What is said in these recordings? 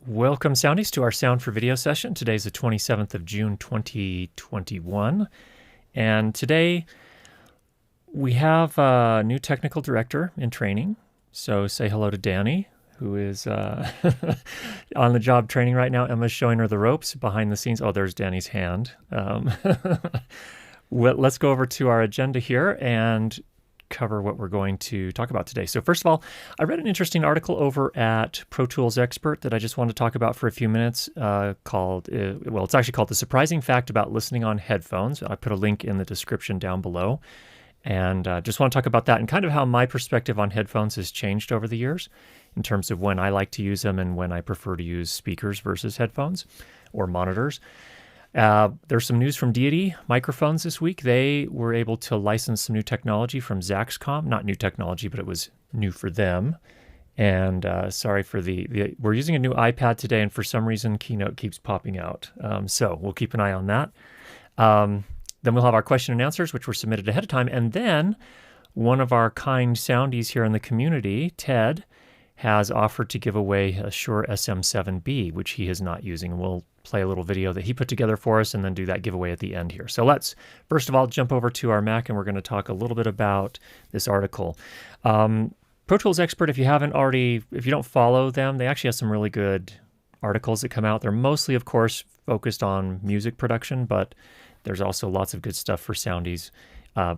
Welcome, Soundies, to our Sound for Video session. Today's the 27th of June, 2021. And today we have a new technical director in training. So say hello to Danny, who is on the job training right now. Emma's showing her the ropes behind the scenes. Oh, there's Danny's hand. Well, let's go over to our agenda here and cover what we're going to talk about today. So first of all, I read an interesting article over at Pro Tools Expert that I just wanted to talk about for a few minutes called, it's actually called The Surprising Fact About Listening on Headphones. I put a link in the description down below, and just want to talk about that and kind of how my perspective on headphones has changed over the years in terms of when I like to use them and when I prefer to use speakers versus headphones or monitors. There's some news from Deity Microphones this week. They were able to license some new technology from Zaxcom. Not new technology, but it was new for them. And sorry for we're using a new iPad today, and for some reason Keynote keeps popping out. So we'll keep an eye on that. Then we'll have our question and answers, which were submitted ahead of time. And then one of our kind soundies here in the community, Ted, has offered to give away a Shure SM7B, which he is not using. And we'll play a little video that he put together for us and then do that giveaway at the end here. So let's, first of all, jump over to our Mac, and we're going to talk a little bit about this article. Pro Tools Expert, if you don't follow them, they actually have some really good articles that come out. They're mostly, of course, focused on music production, but there's also lots of good stuff for soundies,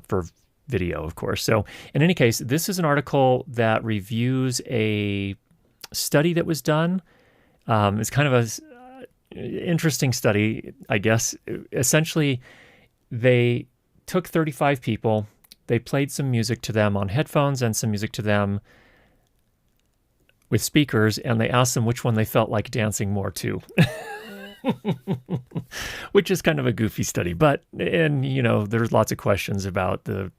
for video, of course. So in any case, this is an article that reviews a study that was done. It's kind of a interesting study, I guess. Essentially, they took 35 people, they played some music to them on headphones and some music to them with speakers, and they asked them which one they felt like dancing more to. Which is kind of a goofy study, but there's lots of questions about the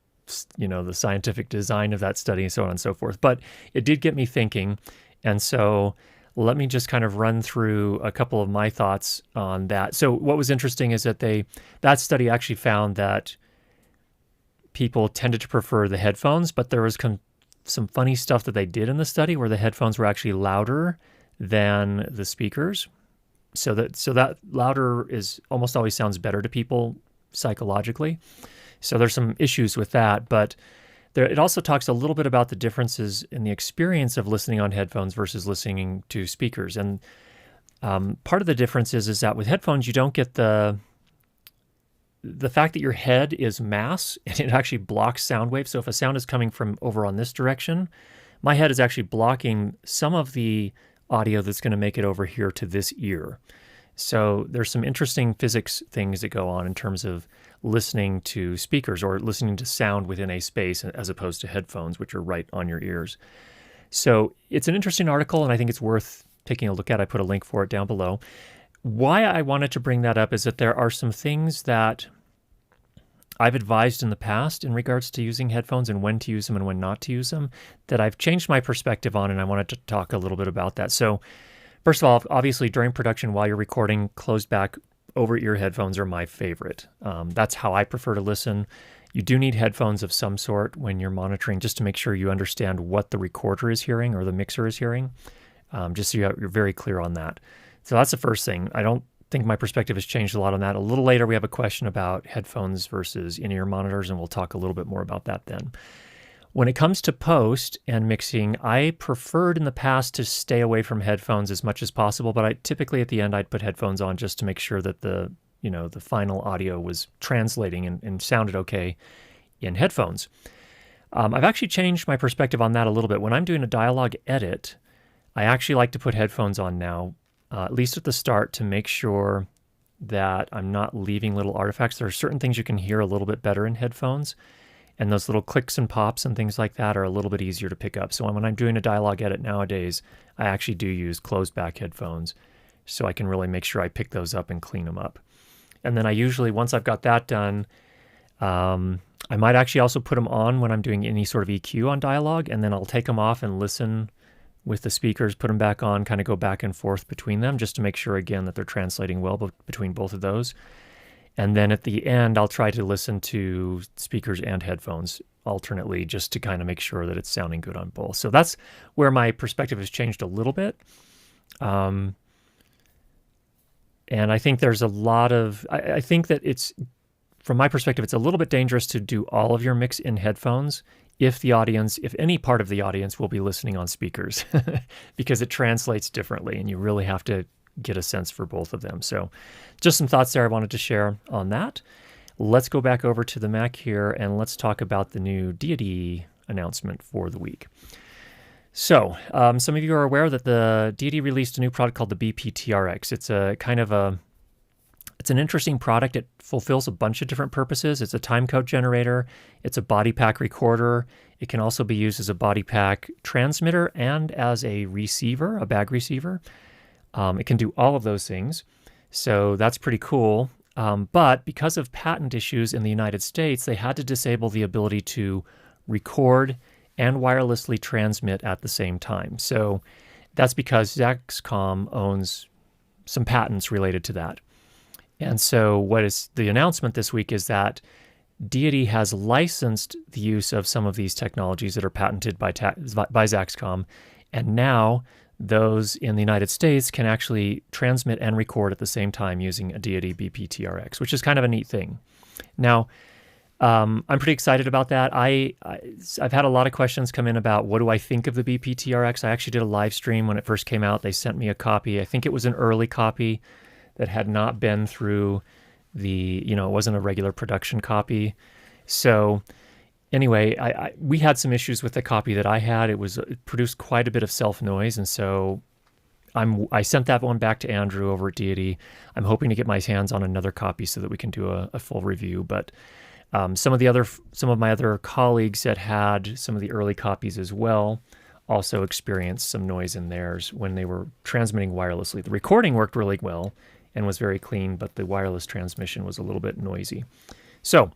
scientific design of that study and so on and so forth. But it did get me thinking, and so let me just kind of run through a couple of my thoughts on that. So what was interesting is that that study actually found that people tended to prefer the headphones, but there was some funny stuff that they did in the study where the headphones were actually louder than the speakers. So that louder is almost always sounds better to people psychologically. So there's some issues with that, but it also talks a little bit about the differences in the experience of listening on headphones versus listening to speakers. And part of the difference is that with headphones, you don't get the fact that your head is mass, and it actually blocks sound waves. So if a sound is coming from over on this direction, my head is actually blocking some of the audio that's going to make it over here to this ear. So there's some interesting physics things that go on in terms of listening to speakers or listening to sound within a space as opposed to headphones, which are right on your ears. So it's an interesting article, and I think it's worth taking a look at. I put a link for it down below. Why I wanted to bring that up is that there are some things that I've advised in the past in regards to using headphones and when to use them and when not to use them that I've changed my perspective on, and I wanted to talk a little bit about that. So first of all, obviously during production while you're recording, closed back over-ear headphones are my favorite. That's how I prefer to listen. You do need headphones of some sort when you're monitoring, just to make sure you understand what the recorder is hearing or the mixer is hearing, just so you're very clear on that. So that's the first thing. I don't think my perspective has changed a lot on that. A little later, we have a question about headphones versus in-ear monitors, and we'll talk a little bit more about that then. When it comes to post and mixing, I preferred in the past to stay away from headphones as much as possible, but I typically at the end I'd put headphones on just to make sure that the final audio was translating and sounded okay in headphones. I've actually changed my perspective on that a little bit. When I'm doing a dialogue edit, I actually like to put headphones on now, at least at the start, to make sure that I'm not leaving little artifacts. There are certain things you can hear a little bit better in headphones, and those little clicks and pops and things like that are a little bit easier to pick up. So when I'm doing a dialogue edit nowadays, I actually do use closed back headphones so I can really make sure I pick those up and clean them up. And then I usually, once I've got that done, I might actually also put them on when I'm doing any sort of EQ on dialogue, and then I'll take them off and listen with the speakers, put them back on, kind of go back and forth between them just to make sure, again, that they're translating well between both of those. And then at the end, I'll try to listen to speakers and headphones alternately just to kind of make sure that it's sounding good on both. So that's where my perspective has changed a little bit. And I think there's a lot of, I think that it's, from my perspective, it's a little bit dangerous to do all of your mix in headphones if any part of the audience will be listening on speakers, because it translates differently and you really have to get a sense for both of them. So just some thoughts there I wanted to share on that. Let's go back over to the Mac here and let's talk about the new Deity announcement for the week. So some of you are aware that the Deity released a new product called the BPTRX. It's an interesting product. It fulfills a bunch of different purposes. It's a timecode generator. It's a body pack recorder. It can also be used as a body pack transmitter and as a receiver, a bag receiver. It can do all of those things. So that's pretty cool. But because of patent issues in the United States, they had to disable the ability to record and wirelessly transmit at the same time. So that's because Dexcom owns some patents related to that. And so what is the announcement this week is that Deity has licensed the use of some of these technologies that are patented by Dexcom, and now those in the United States can actually transmit and record at the same time using a Deity BPTRX, which is kind of a neat thing. Now, I'm pretty excited about that. I've had a lot of questions come in about what do I think of the BPTRX. I actually did a live stream when it first came out. They sent me a copy. I think it was an early copy that had not been through it wasn't a regular production copy. So anyway, we had some issues with the copy that I had. It produced quite a bit of self noise, and so I sent that one back to Andrew over at Deity. I'm hoping to get my hands on another copy so that we can do a full review. But some of my other colleagues that had some of the early copies as well also experienced some noise in theirs when they were transmitting wirelessly. The recording worked really well and was very clean, but the wireless transmission was a little bit noisy. So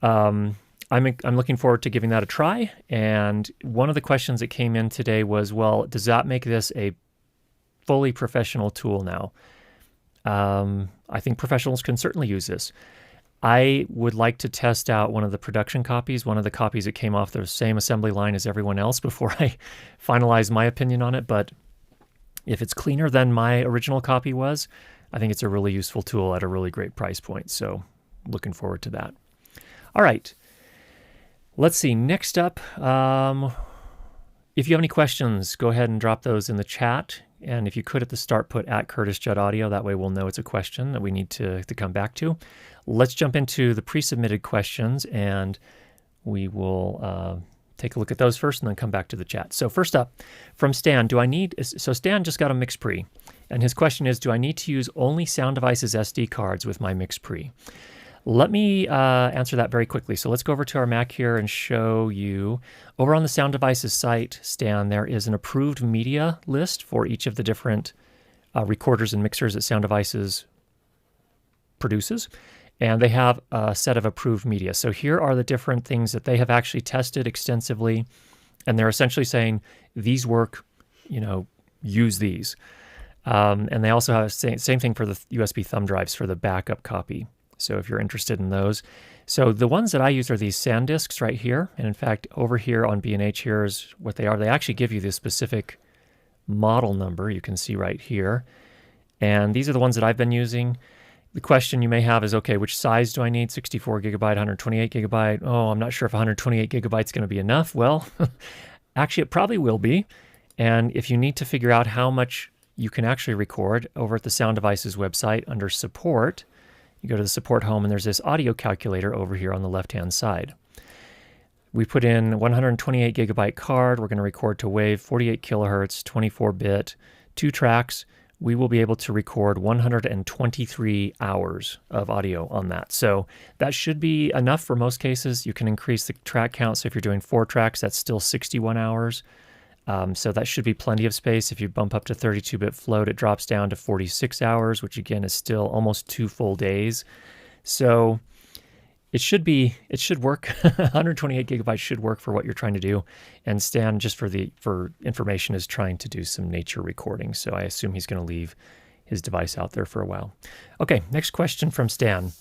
I'm looking forward to giving that a try. And one of the questions that came in today was, well, does that make this a fully professional tool now? I think professionals can certainly use this. I would like to test out one of the production copies, one of the copies that came off the same assembly line as everyone else before I finalize my opinion on it. But if it's cleaner than my original copy was, I think it's a really useful tool at a really great price point. So looking forward to that. All right. Let's see. Next up, if you have any questions, go ahead and drop those in the chat. And if you could at the start put @CurtisJuddAudio, that way we'll know it's a question that we need to come back to. Let's jump into the pre-submitted questions and we will take a look at those first and then come back to the chat. So first up, from Stan, so Stan just got a Mix Pre, and his question is, do I need to use only Sound Devices SD cards with my Mix Pre? Let me answer that very quickly. So let's go over to our Mac here and show you. Over on the Sound Devices site, Stan, there is an approved media list for each of the different recorders and mixers that Sound Devices produces. And they have a set of approved media. So here are the different things that they have actually tested extensively. And they're essentially saying, these work, use these. And they also have same thing for the USB thumb drives for the backup copy. So if you're interested in those. So the ones that I use are these SanDiscs right here. And in fact, over here on B&H, here's what they are. They actually give you the specific model number you can see right here. And these are the ones that I've been using. The question you may have is, okay, which size do I need? 64 gigabyte, 128 gigabyte? Oh, I'm not sure if 128 gigabytes is going to be enough. Well, actually, it probably will be. And if you need to figure out how much you can actually record, over at the Sound Devices website under Support, you go to the Support home, and there's this audio calculator over here on the left-hand side. We put in 128 gigabyte card. We're going to record to wave 48 kilohertz, 24-bit, 2 tracks. We will be able to record 123 hours of audio on that. So that should be enough for most cases. You can increase the track count. So if you're doing 4 tracks, that's still 61 hours. So that should be plenty of space. If you bump up to 32-bit float, it drops down to 46 hours, which again is still almost 2 full days. So it should work. 128 gigabytes should work for what you're trying to do. And Stan, just for information, is trying to do some nature recording. So I assume he's going to leave his device out there for a while. Okay, next question from Stan.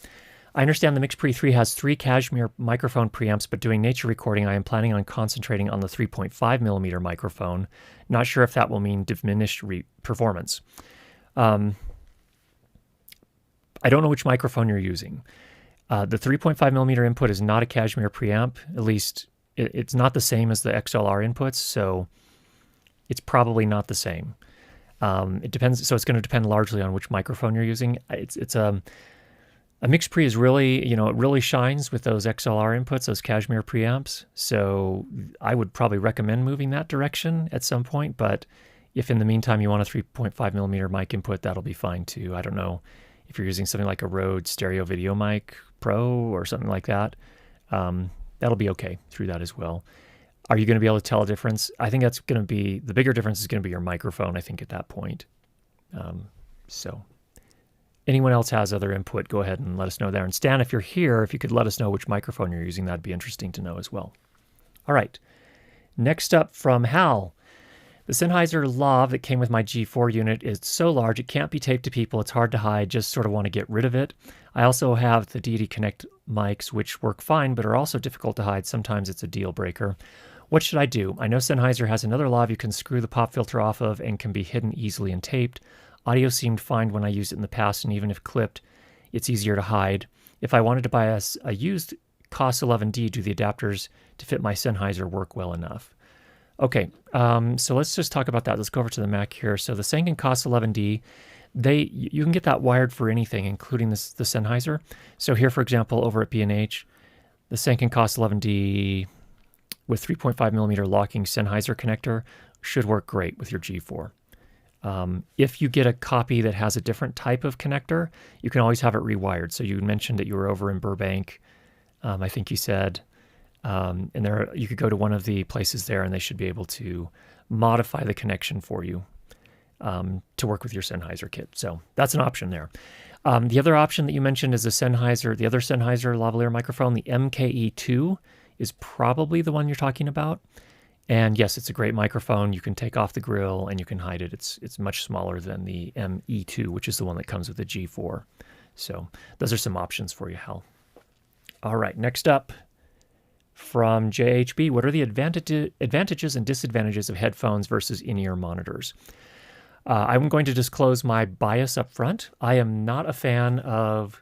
I understand the Mix Pre 3 has 3 Cashmere microphone preamps, but doing nature recording, I am planning on concentrating on the 3.5 millimeter microphone. Not sure if that will mean diminished performance. I don't know which microphone you're using. The 3.5 millimeter input is not a Cashmere preamp. At least it's not the same as the XLR inputs, so it's probably not the same. It depends. So it's going to depend largely on which microphone you're using. A Mix Pre is really, it really shines with those XLR inputs, those Cashmere preamps. So I would probably recommend moving that direction at some point. But if in the meantime you want a 3.5 millimeter mic input, that'll be fine too. I don't know if you're using something like a Rode Stereo Video Mic Pro or something like that. That'll be okay through that as well. Are you going to be able to tell a difference? I think that's going to be, the bigger difference is going to be your microphone, I think, at that point. So anyone else has other input, go ahead and let us know there. And Stan, if you're here, if you could let us know which microphone you're using, that'd be interesting to know as well. All right. Next up from Hal. The Sennheiser Lav that came with my G4 unit is so large it can't be taped to people. It's hard to hide, just sort of want to get rid of it. I also have the Deity Connect mics, which work fine, but are also difficult to hide. Sometimes it's a deal breaker. What should I do? I know Sennheiser has another Lav you can screw the pop filter off of and can be hidden easily and taped. Audio seemed fine when I used it in the past, and even if clipped, it's easier to hide. If I wanted to buy a used COS 11D, do the adapters to fit my Sennheiser work well enough? Okay, so let's just talk about that. Let's go over to the Mac here. So the Sanken COS 11D, you can get that wired for anything, including the Sennheiser. So here, for example, over at B&H, the Sanken COS 11D with 3.5 millimeter locking Sennheiser connector should work great with your G4. If you get a copy that has a different type of connector, you can always have it rewired. So you mentioned that you were over in Burbank, I think you said, and you could go to one of the places there and they should be able to modify the connection for you to work with your Sennheiser kit. So that's an option there. The other option that you mentioned is the other Sennheiser lavalier microphone, the MKE2 is probably the one you're talking about. And yes, it's a great microphone. You can take off the grill and you can hide it. It's much smaller than the ME2, which is the one that comes with the G4. So those are some options for you, Hal. All right, next up from JHB, what are the advantages and disadvantages of headphones versus in-ear monitors? I'm going to disclose my bias up front. I am not a fan of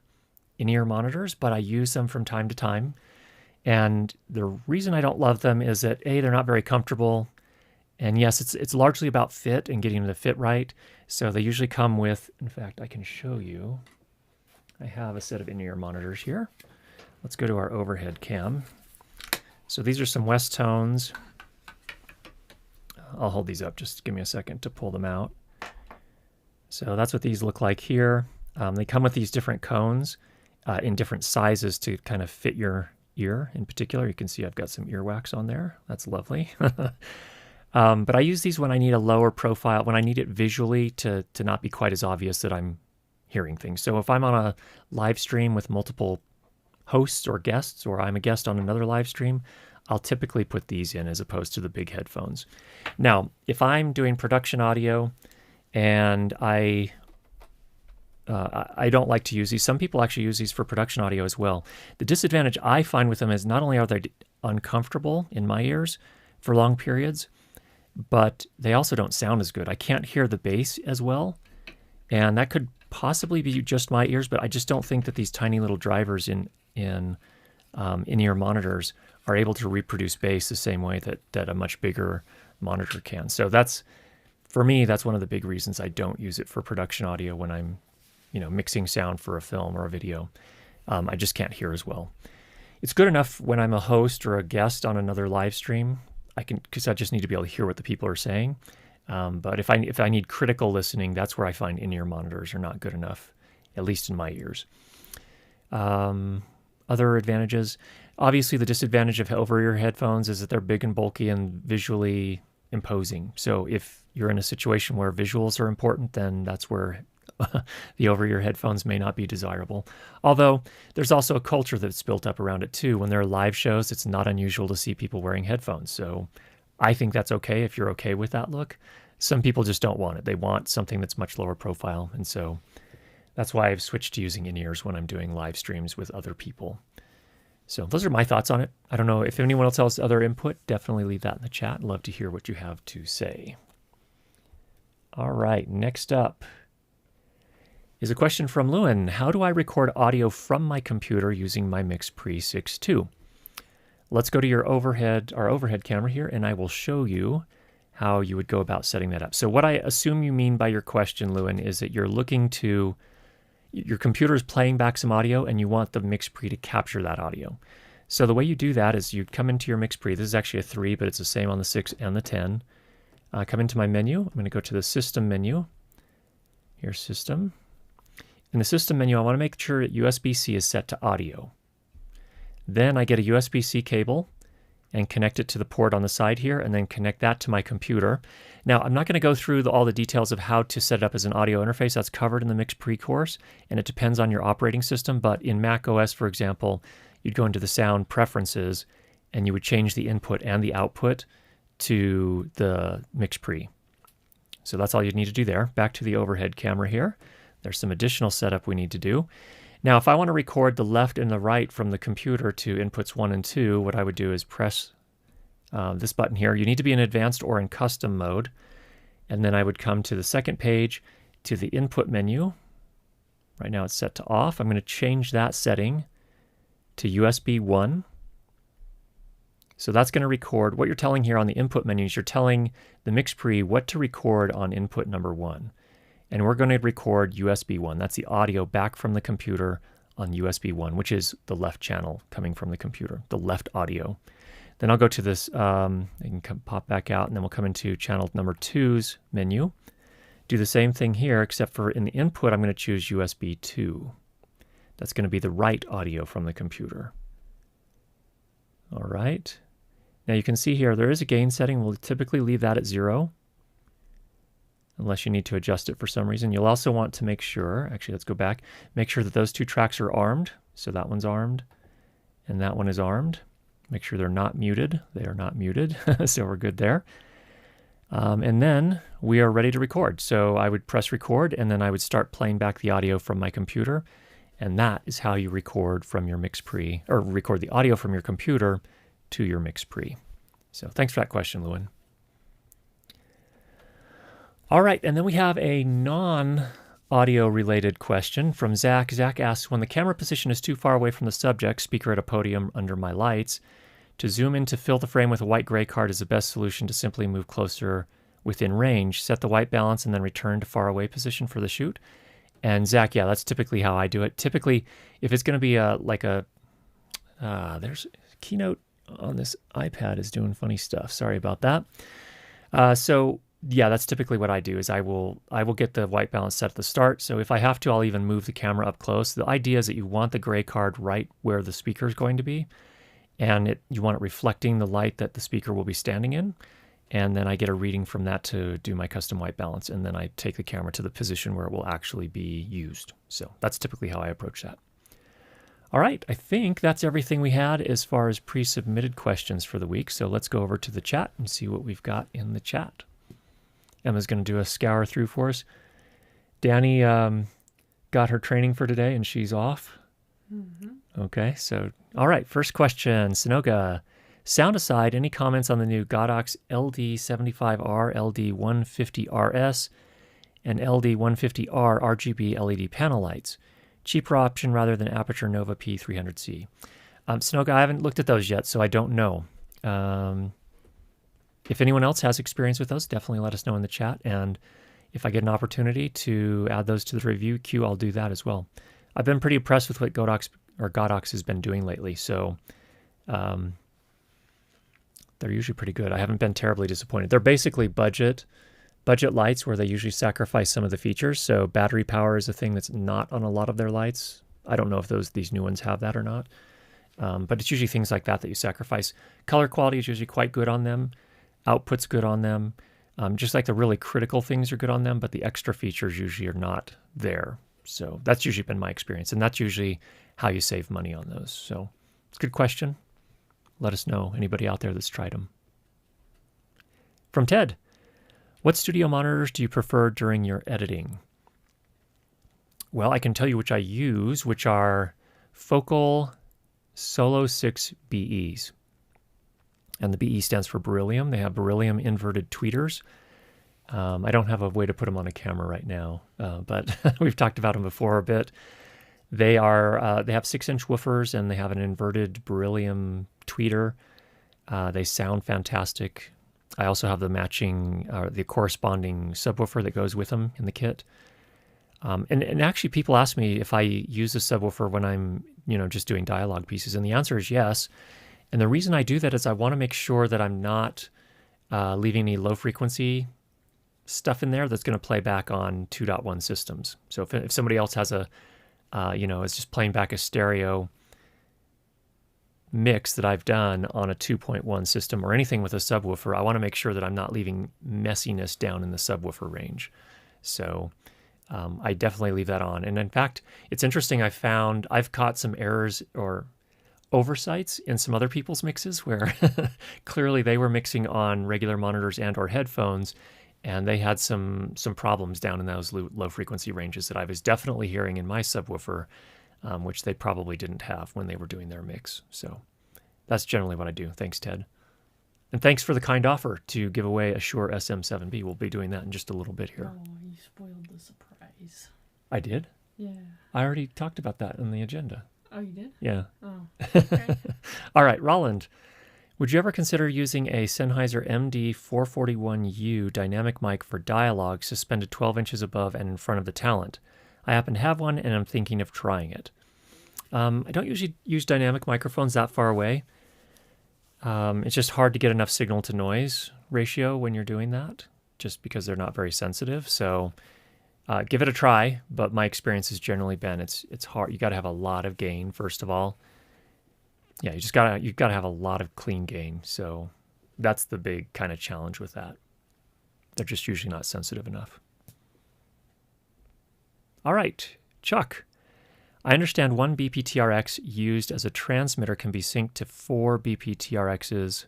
in-ear monitors, but I use them from time to time. And the reason I don't love them is that A, they're not very comfortable. And yes, it's largely about fit and getting them to fit right. So they usually come with, in fact, I can show you. I have a set of in-ear monitors here. Let's go to our overhead cam. So these are some West Tones. I'll hold these up, just give me a second to pull them out. So that's what these look like here. They come with these different cones in different sizes to kind of fit your ear in particular. You can see I've got some earwax on there. That's lovely. But I use these when I need a lower profile, when I need it visually to not be quite as obvious that I'm hearing things. So if I'm on a live stream with multiple hosts or guests, or I'm a guest on another live stream, I'll typically put these in as opposed to the big headphones. Now, if I'm doing production audio and I don't like to use these. Some people actually use these for production audio as well. The disadvantage I find with them is not only are they uncomfortable in my ears for long periods, but they also don't sound as good. I can't hear the bass as well, and that could possibly be just my ears, but I just don't think that these tiny little drivers in in-ear monitors are able to reproduce bass the same way that a much bigger monitor can. So that's, for me, that's one of the big reasons I don't use it for production audio when I'm mixing sound for a film or a video. I just can't hear as well. It's good enough when I'm a host or a guest on another live stream, because I just need to be able to hear what the people are saying. But if I need critical listening, that's where I find in-ear monitors are not good enough, at least in my ears. Other advantages, obviously the disadvantage of over-ear headphones is that they're big and bulky and visually imposing. So if you're in a situation where visuals are important, then that's where the over-ear headphones may not be desirable. Although there's also a culture that's built up around it too. When there are live shows, it's not unusual to see people wearing headphones. So I think that's okay if you're okay with that look. Some people just don't want it. They want something that's much lower profile. And so that's why I've switched to using in-ears when I'm doing live streams with other people. So those are my thoughts on it. I don't know if anyone else has other input. Definitely leave that in the chat. I'd love to hear what you have to say. All right, next up is a question from Lewin. How do I record audio from my computer using my MixPre 6.2? Let's go to our overhead camera here, and I will show you how you would go about setting that up. So what I assume you mean by your question, Lewin, is that you're looking to, your computer is playing back some audio and you want the MixPre to capture that audio. So the way you do that is you come into your MixPre. This is actually a 3, but it's the same on the 6 and the 10. Come into my menu. I'm going to go to the System menu. Here's System. In the System menu, I want to make sure that USB-C is set to audio. Then I get a USB-C cable and connect it to the port on the side here, and then connect that to my computer. Now, I'm not going to go through all the details of how to set it up as an audio interface. That's covered in the MixPre course, and it depends on your operating system. But in Mac OS, for example, you'd go into the sound preferences, and you would change the input and the output to the MixPre. So that's all you need to do there. Back to the overhead camera here. There's some additional setup we need to do. Now, if I want to record the left and the right from the computer to inputs 1 and 2, what I would do is press this button here. You need to be in advanced or in custom mode. And then I would come to the second page to the input menu. Right now it's set to off. I'm going to change that setting to USB 1. So that's going to record, what you're telling here on the input menu is you're telling the MixPre what to record on input number 1. And we're going to record USB 1. That's the audio back from the computer on USB 1, which is the left channel coming from the computer, the left audio. Then I'll go to this, you can pop back out, and then we'll come into channel number 2's menu. Do the same thing here, except for in the input, I'm going to choose USB 2. That's going to be the right audio from the computer. All right. Now you can see here, there is a gain setting. We'll typically leave that at 0. Unless you need to adjust it for some reason. You'll also want to make sure, actually let's go back, make sure that those 2 tracks are armed. So that one's armed and that one is armed. Make sure they're not muted. They are not muted, so we're good there. And then we are ready to record. So I would press record and then I would start playing back the audio from my computer. And that is how you record from your MixPre, or record the audio from your computer to your MixPre. So thanks for that question, Lewin. All right, and then we have a non-audio related question from Zach. Zach asks, when the camera position is too far away from the subject, speaker at a podium under my lights, to zoom in to fill the frame with a white gray card is the best solution to simply move closer within range, set the white balance, and then return to far away position for the shoot. And Zach, yeah, that's typically how I do it. Typically, if it's going to be there's Keynote on this iPad is doing funny stuff. Sorry about that. So yeah, that's typically what I do is I will get the white balance set at the start. So if I have to, I'll even move the camera up close. The idea is that you want the gray card right where the speaker is going to be, and you want it reflecting the light that the speaker will be standing in. And then I get a reading from that to do my custom white balance, and then I take the camera to the position where it will actually be used. So that's typically how I approach that. All right, I think that's everything we had as far as pre-submitted questions for the week. So let's go over to the chat and see what we've got in the chat. Emma's going to do a scour through for us. Danny got her training for today, and she's off. Mm-hmm. Okay, so, all right, first question, Sinoga. Sound aside, any comments on the new Godox LD75R, LD150RS, and LD150R RGB LED panel lights? Cheaper option rather than Aperture Nova P300C. Sinoga, I haven't looked at those yet, so I don't know. If anyone else has experience with those, definitely let us know in the chat. And if I get an opportunity to add those to the review queue, I'll do that as well. I've been pretty impressed with what Godox has been doing lately. So they're usually pretty good. I haven't been terribly disappointed. They're basically budget lights where they usually sacrifice some of the features. So battery power is a thing that's not on a lot of their lights. I don't know if these new ones have that or not. But it's usually things like that you sacrifice. Color quality is usually quite good on them. Output's good on them. Just like the really critical things are good on them, but the extra features usually are not there. So that's usually been my experience, and that's usually how you save money on those. So it's a good question. Let us know, anybody out there that's tried them. From Ted, what studio monitors do you prefer during your editing? Well, I can tell you which I use, which are Focal Solo 6 BEs. And the BE stands for beryllium. They have beryllium inverted tweeters. I don't have a way to put them on a camera right now, but we've talked about them before a bit. They have 6-inch woofers, and they have an inverted beryllium tweeter. They sound fantastic. I also have the corresponding subwoofer that goes with them in the kit. And actually, people ask me if I use a subwoofer when I'm, just doing dialogue pieces, and the answer is yes. And the reason I do that is I want to make sure that I'm not leaving any low frequency stuff in there that's going to play back on 2.1 systems. So if somebody else has is just playing back a stereo mix that I've done on a 2.1 system or anything with a subwoofer, I want to make sure that I'm not leaving messiness down in the subwoofer range. So I definitely leave that on. And in fact, it's interesting. I've caught some errors or oversights in some other people's mixes where clearly they were mixing on regular monitors and or headphones, and they had some problems down in those low frequency ranges that I was definitely hearing in my subwoofer, which they probably didn't have when they were doing their mix. So that's generally what I do. Thanks, Ted. And thanks for the kind offer to give away a Shure SM7B. We'll be doing that in just a little bit here. Oh, you spoiled the surprise. I did? Yeah. I already talked about that in the agenda. Oh, you did? Yeah. Oh, okay. All right, Roland. Would you ever consider using a Sennheiser MD441U dynamic mic for dialogue suspended 12 inches above and in front of the talent? I happen to have one, and I'm thinking of trying it. I don't usually use dynamic microphones that far away. It's just hard to get enough signal to noise ratio when you're doing that, just because they're not very sensitive. So give it a try, but my experience has generally been it's hard. You got to have a lot of gain, first of all. Yeah, you've got to have a lot of clean gain. So that's the big kind of challenge with that. They're just usually not sensitive enough. All right, Chuck. I understand one BPTRX used as a transmitter can be synced to 4 BPTRXs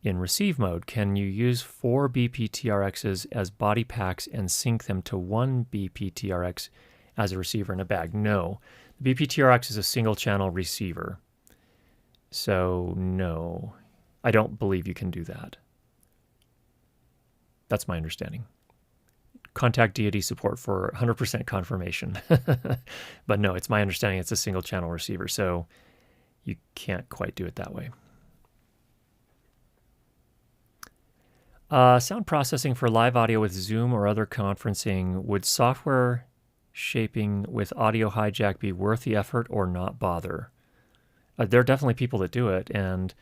in receive mode. Can you use 4 BPTRXs as body packs and sync them to 1 BPTRX as a receiver in a bag? No. The BPTRX is a single channel receiver. So no, I don't believe you can do that. That's my understanding. Contact deity support for 100% confirmation. But no, it's my understanding it's a single channel receiver, so you can't quite do it that way. Sound processing for live audio with Zoom or other conferencing. Would software shaping with audio hijack be worth the effort or not bother? There are definitely people that do it, and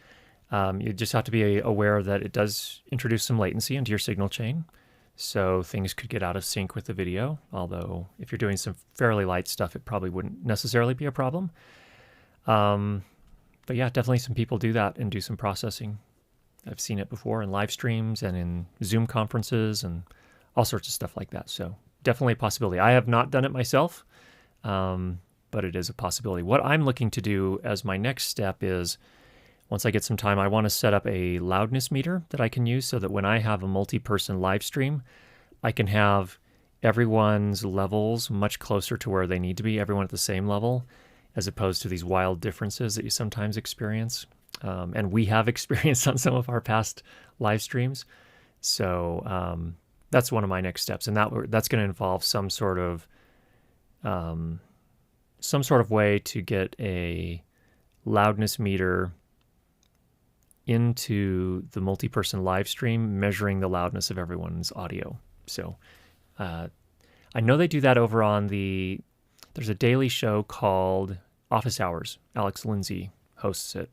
you just have to be aware that it does introduce some latency into your signal chain. So things could get out of sync with the video, although if you're doing some fairly light stuff, it probably wouldn't necessarily be a problem. But yeah, definitely some people do that and do some processing. I've seen it before in live streams and in Zoom conferences and all sorts of stuff like that. So definitely a possibility. I have not done it myself, but it is a possibility. What I'm looking to do as my next step is, once I get some time, I want to set up a loudness meter that I can use so that when I have a multi-person live stream, I can have everyone's levels much closer to where they need to be, everyone at the same level, as opposed to these wild differences that you sometimes experience. And we have experienced on some of our past live streams. So that's one of my next steps. And that's going to involve some sort of way to get a loudness meter into the multi-person live stream, measuring the loudness of everyone's audio. So I know they do that over on there's a daily show called Office Hours. Alex Lindsay hosts it,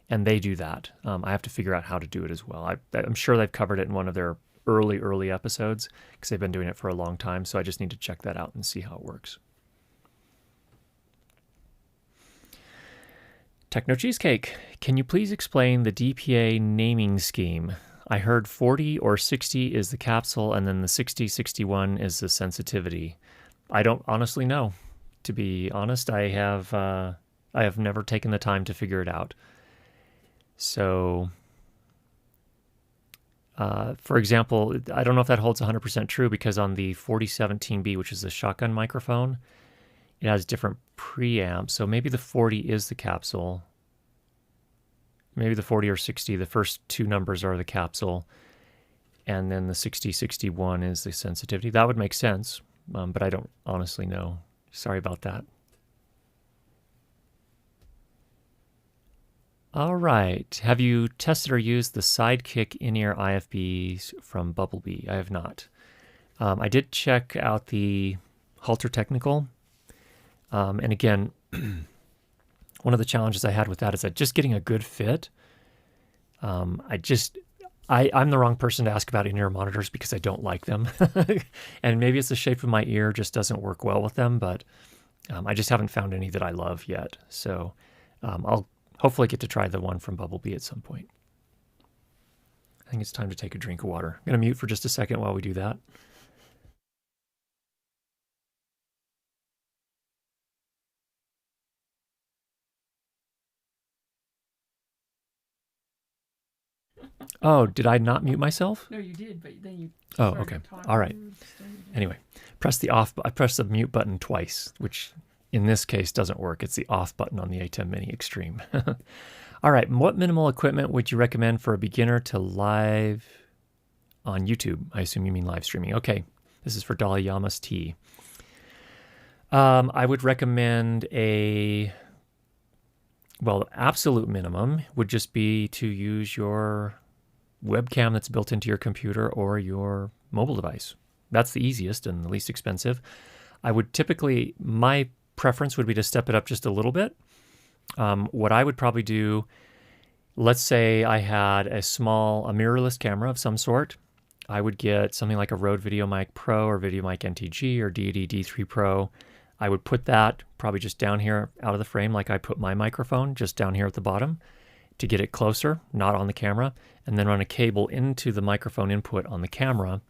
and they do that. I have to figure out how to do it as well. I'm sure they've covered it in one of their early episodes because they've been doing it for a long time, so I just need to check that out and see how it works. Techno Cheesecake, can you please explain the DPA naming scheme? I heard 40 or 60 is the capsule, and then the 60-61 is the sensitivity. I don't honestly know. To be honest, I have never taken the time to figure it out. So, for example, I don't know if that holds 100% true, because on the 4017B, which is the shotgun microphone, it has different preamps. So maybe the 40 is the capsule. Maybe the 40 or 60, the first two numbers are the capsule, and then the 60-61 is the sensitivity. That would make sense, but I don't honestly know. Sorry about that. All right. Have you tested or used the Sidekick in-ear IFBs from Bumblebee? I have not. I did check out the Halter Technical. And again, one of the challenges I had with that is that just getting a good fit, I'm the wrong person to ask about in-ear monitors because I don't like them. And maybe it's the shape of my ear just doesn't work well with them, but I just haven't found any that I love yet. So I'll hopefully get to try the one from Bumblebee at some point. I think it's time to take a drink of water. I'm going to mute for just a second while we do that. Oh, did I not mute myself? No, you did, but then you. Oh, okay. All right. Anyway, I pressed the mute button twice, which in this case doesn't work. It's the off button on the A10 Mini Extreme. All right. What minimal equipment would you recommend for a beginner to live on YouTube? I assume you mean live streaming. Okay. This is for Dalai Lama's T. I would recommend absolute minimum would just be to use your webcam that's built into your computer or your mobile device. That's the easiest and the least expensive. My preference would be to step it up just a little bit. What I would probably do, let's say I had a mirrorless camera of some sort. I would get something like a Rode VideoMic Pro or VideoMic NTG or Deity D3 Pro. I would put that probably just down here out of the frame, like I put my microphone, just down here at the bottom to get it closer, not on the camera, and then run a cable into the microphone input on the camera.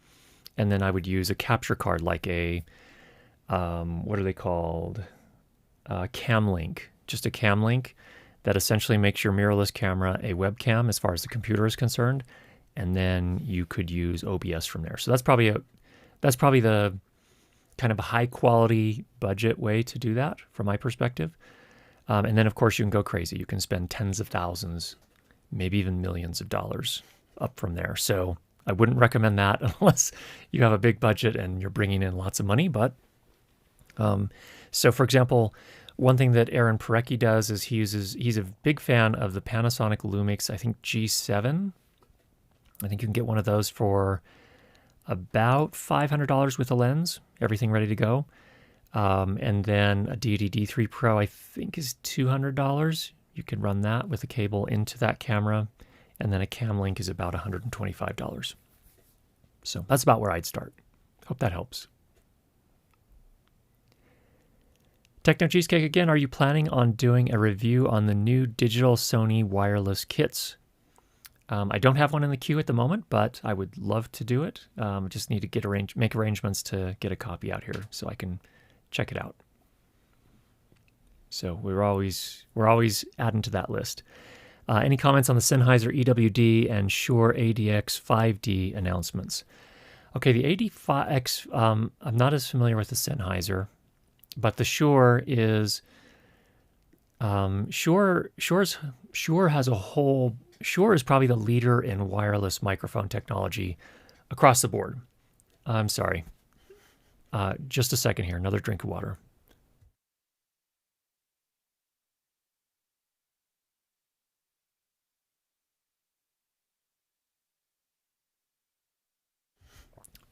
And then I would use a capture card like a, what are they called? Cam link, just a cam link that essentially makes your mirrorless camera a webcam as far as the computer is concerned. And then you could use OBS from there. So that's probably the kind of a high quality budget way to do that from my perspective. And then of course you can go crazy. You can spend tens of thousands, maybe even millions of dollars up from there. So I wouldn't recommend that unless you have a big budget and you're bringing in lots of money. But so for example, one thing that Aaron Parecki does is he's a big fan of the Panasonic Lumix, I think G7. I think you can get one of those for about $500 with a lens, everything ready to go. And then a Deity D3 Pro, I think, is $200. You can run that with a cable into that camera. And then a cam link is about $125. So that's about where I'd start. Hope that helps. Techno Cheesecake again, are you planning on doing a review on the new digital Sony wireless kits? I don't have one in the queue at the moment, but I would love to do it. Just need to make arrangements to get a copy out here so I can check it out. So we're always adding to that list. Any comments on the Sennheiser EWD and Shure ADX 5D announcements? Okay, the AD5X, I'm not as familiar with the Sennheiser, but the Shure is Shure has a whole. Shure is probably the leader in wireless microphone technology across the board. I'm sorry. Just a second here. Another drink of water.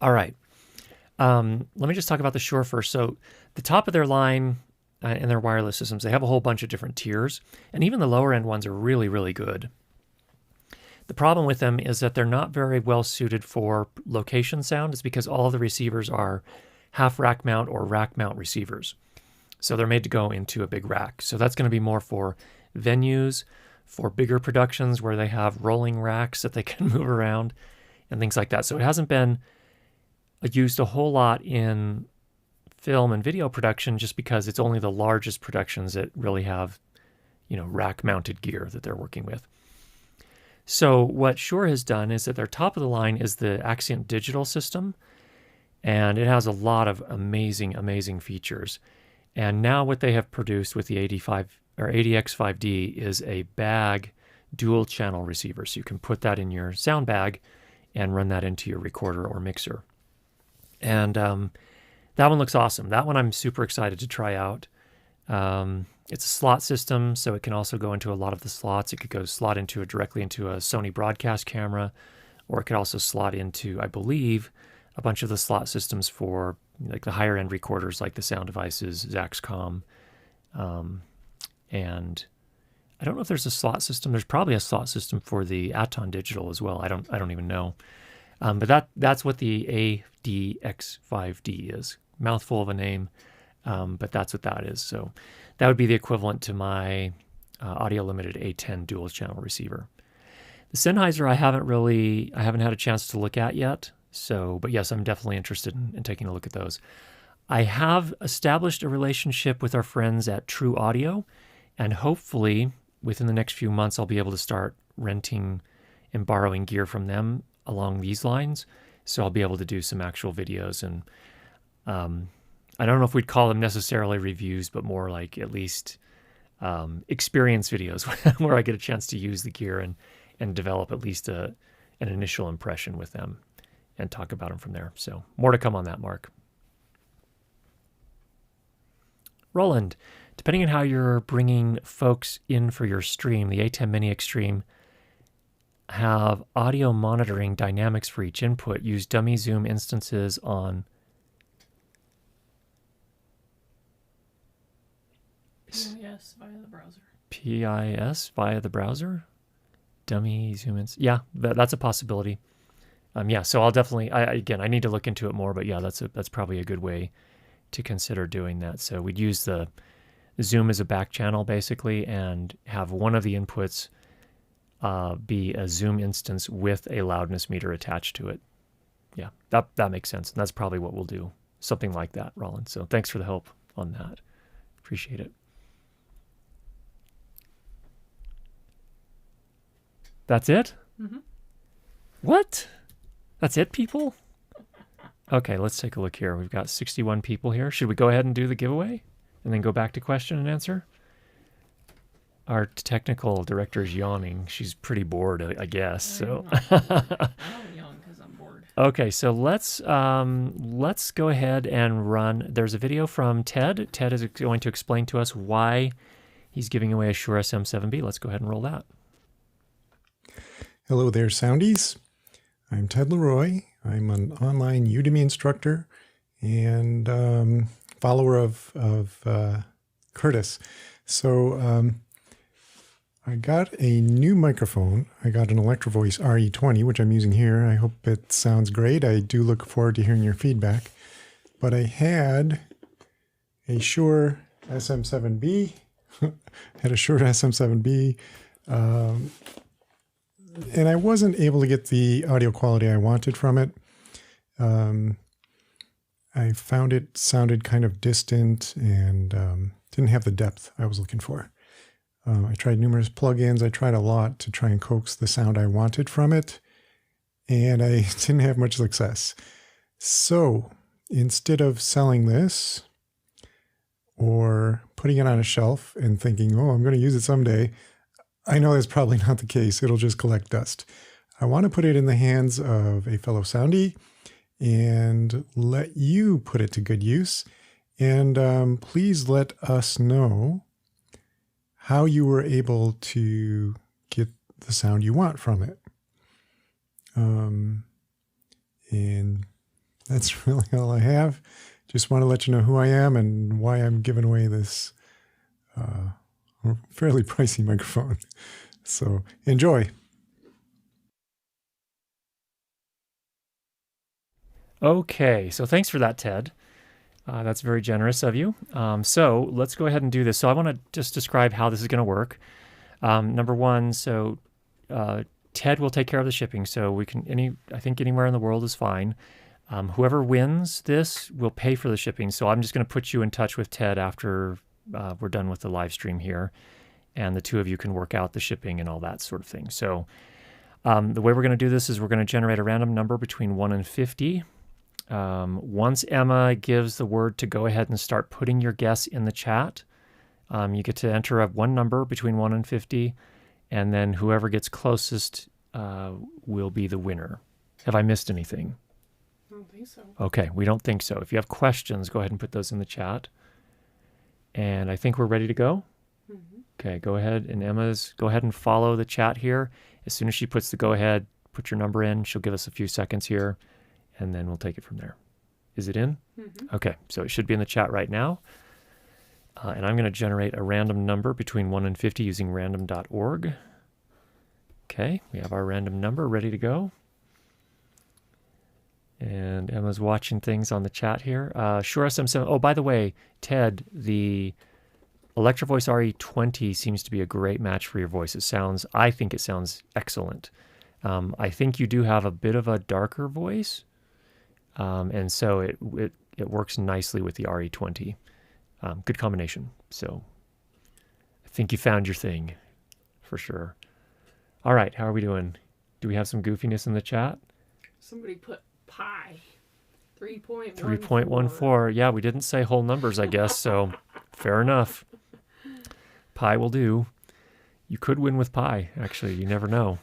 All right. Let me just talk about the Shure first. So the top of their line and their wireless systems, they have a whole bunch of different tiers. And even the lower end ones are really, really good. The problem with them is that they're not very well suited for location sound. It's because all of the receivers are half rack mount or rack mount receivers. So they're made to go into a big rack. So that's going to be more for venues, for bigger productions where they have rolling racks that they can move around and things like that. So it hasn't been used a whole lot in film and video production just because it's only the largest productions that really have, rack mounted gear that they're working with. So what Shure has done is that their top of the line is the Accent Digital system, and it has a lot of amazing features. And now what they have produced with the ADX5D is a bag dual channel receiver. So you can put that in your sound bag and run that into your recorder or mixer. And that one looks awesome. That one I'm super excited to try out. It's a slot system, so it can also go into a lot of the slots. It could go directly into a Sony broadcast camera, or it could also slot into, I believe, a bunch of the slot systems for like the higher end recorders, like the Sound Devices, Zaxcom, and I don't know if there's a slot system. There's probably a slot system for the Aton Digital as well. I don't even know. But that's what the ADX5D is. Mouthful of a name, but that's what that is. So that would be the equivalent to my audio limited A10 dual channel receiver. The Sennheiser I haven't had a chance to look at yet. So, but yes, I'm definitely interested in taking a look at those. I have established a relationship with our friends at True Audio, and hopefully within the next few months I'll be able to start renting and borrowing gear from them along these lines. So I'll be able to do some actual videos, and I don't know if we'd call them necessarily reviews, but more like at least experience videos where I get a chance to use the gear and develop at least an initial impression with them and talk about them from there. So more to come on that, Mark. Roland, depending on how you're bringing folks in for your stream, the A10 Mini Extreme have audio monitoring dynamics for each input. Use dummy Zoom instances on PIS via the browser. PIS via the browser? Dummy Zoom instance. Yeah, that's a possibility. So I'll definitely, I need to look into it more, but yeah, that's probably a good way to consider doing that. So we'd use the Zoom as a back channel basically, and have one of the inputs be a Zoom instance with a loudness meter attached to it. Yeah, that makes sense. And that's probably what we'll do. Something like that, Roland. So thanks for the help on that. Appreciate it. That's it? Mm-hmm. What? That's it, people? Okay, let's take a look here. We've got 61 people here. Should we go ahead and do the giveaway and then go back to question and answer? Our technical director is yawning. She's pretty bored, I guess. So I'm young because I'm bored. Okay, so let's go ahead and run. There's a video from Ted. Ted is going to explain to us why he's giving away a Shure SM7B. Let's go ahead and roll that. Hello there, Soundies. I'm Ted Leroy. I'm an online Udemy instructor and follower of Curtis. So I got a new microphone. I got an Electrovoice RE20, which I'm using here. I hope it sounds great. I do look forward to hearing your feedback. But I had a Shure SM7B. And I wasn't able to get the audio quality I wanted from it. I found it sounded kind of distant and didn't have the depth I was looking for. I tried numerous plugins. I tried a lot to try and coax the sound I wanted from it, and I didn't have much success. So instead of selling this or putting it on a shelf and thinking, oh, I'm going to use it someday, I know that's probably not the case. It'll just collect dust. I want to put it in the hands of a fellow Soundie and let you put it to good use. And please let us know how you were able to get the sound you want from it. And that's really all I have. Just want to let you know who I am and why I'm giving away this fairly pricey microphone. So enjoy. Okay, so thanks for that, Ted. That's very generous of you. So let's go ahead and do this. So I want to just describe how this is going to work. Number one, so Ted will take care of the shipping. So we can I think anywhere in the world is fine. Whoever wins this will pay for the shipping. So I'm just going to put you in touch with Ted after we're done with the live stream here, and the two of you can work out the shipping and all that sort of thing. So the way we're going to do this is we're going to generate a random number between 1 and 50. Once Emma gives the word to go ahead and start putting your guess in the chat, you get to enter one number between 1 and 50, and then whoever gets closest will be the winner. Have I missed anything? I don't think so. Okay, we don't think so. If you have questions, go ahead and put those in the chat. And I think we're ready to go. Mm-hmm. Okay, go ahead. And go ahead and follow the chat here. As soon as she puts the go ahead, put your number in. She'll give us a few seconds here, and then we'll take it from there. Is it in? Mm-hmm. Okay, so it should be in the chat right now. And I'm going to generate a random number between 1 and 50 using random.org. Okay, we have our random number ready to go. And Emma's watching things on the chat here. Sure SM7. Oh, by the way, Ted, the Electro Voice RE20 seems to be a great match for your voice. I think it sounds excellent. I think you do have a bit of a darker voice. And so it works nicely with the RE20. Good combination. So I think you found your thing for sure. All right, how are we doing? Do we have some goofiness in the chat? Somebody put pi. 3.14. 3.14. Yeah, we didn't say whole numbers, I guess, so fair enough. Pi will do. You could win with pi, actually. You never know.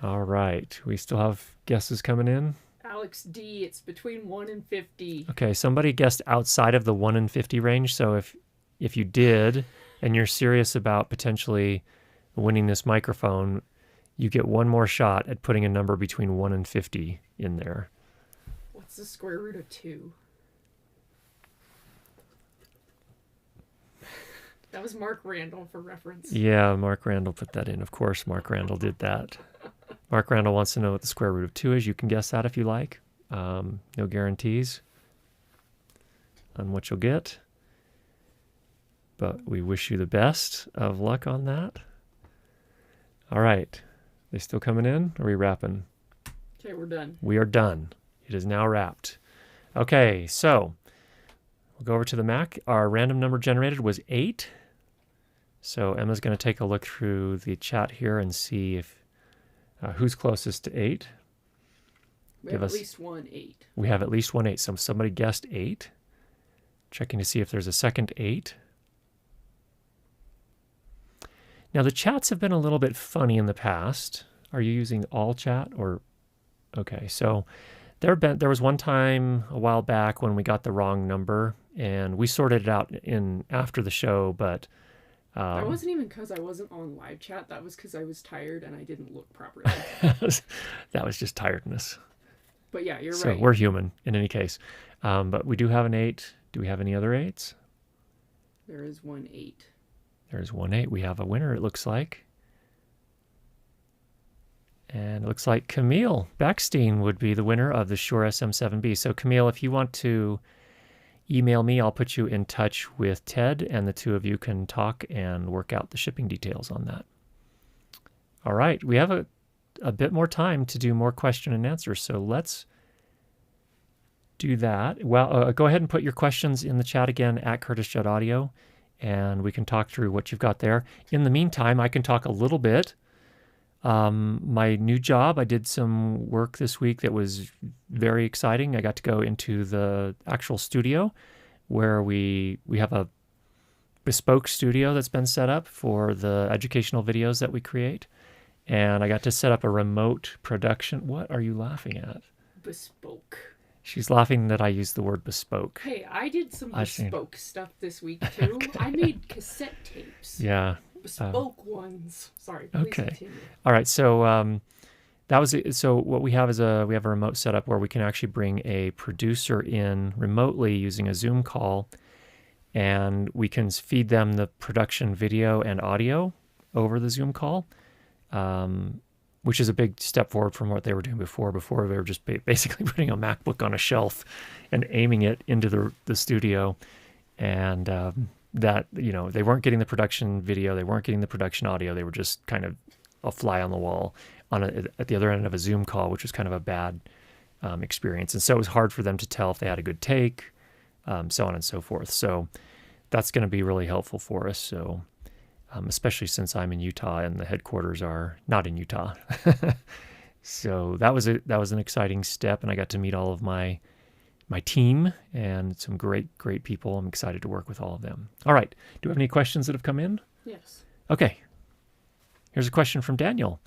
All right. We still have guesses coming in. Alex D, it's between 1 and 50. Okay, somebody guessed outside of the 1 and 50 range, so if you did, and you're serious about potentially winning this microphone, you get one more shot at putting a number between 1 and 50 in there. What's the square root of 2? That was Mark Randall for reference. Yeah, Mark Randall put that in. Of course, Mark Randall did that. Mark Randall wants to know what the square root of 2 is. You can guess that if you like. No guarantees on what you'll get. But we wish you the best of luck on that. All right. They still coming in? Are we wrapping? Okay, we're done. We are done. It is now wrapped. Okay, so we'll go over to the Mac. Our random number generated was 8. So Emma's going to take a look through the chat here and see if who's closest to 8. We have at least one 8. We have at least one 8. So somebody guessed 8. Checking to see if there's a second 8. Now, the chats have been a little bit funny in the past. Are you using all chat or? Okay, so there was one time a while back when we got the wrong number, and we sorted it out after the show, but that wasn't even because I wasn't on live chat. That was because I was tired and I didn't look properly. that was just tiredness. But yeah, you're so right. So we're human in any case. But we do have an 8. Do we have any other 8s? There is one 8. There's 1 8. We have a winner, it looks like. And it looks like Camille Backstein would be the winner of the Shure SM7B. So Camille, if you want to email me, I'll put you in touch with Ted, and the two of you can talk and work out the shipping details on that. All right, we have a bit more time to do more question and answers, so let's do that. Well, go ahead and put your questions in the chat again at Curtis Judd Audio, and we can talk through what you've got there. In the meantime, I can talk a little bit. My new job, I did some work this week that was very exciting. I got to go into the actual studio where we have a bespoke studio that's been set up for the educational videos that we create. And I got to set up a remote production. What are you laughing at? Bespoke. She's laughing that I used the word bespoke. Hey, I did some bespoke stuff this week too. Okay. I made cassette tapes. Yeah. Bespoke ones. Sorry, please continue. All right, so that was it. So what we have is we have a remote setup where we can actually bring a producer in remotely using a Zoom call, and we can feed them the production video and audio over the Zoom call, which is a big step forward from what they were doing before. Before they were just basically putting a MacBook on a shelf and aiming it into the studio, and that, they weren't getting the production video, they weren't getting the production audio, they were just kind of a fly on the wall at the other end of a Zoom call, which was kind of a bad experience. And so it was hard for them to tell if they had a good take, so on and so forth. So that's going to be really helpful for us. So especially since I'm in Utah and the headquarters are not in Utah. So that was an exciting step, and I got to meet all of my team and some great people. I'm excited to work with all of them. All right. Do we have any questions that have come in? Yes. Okay. Here's a question from Daniel.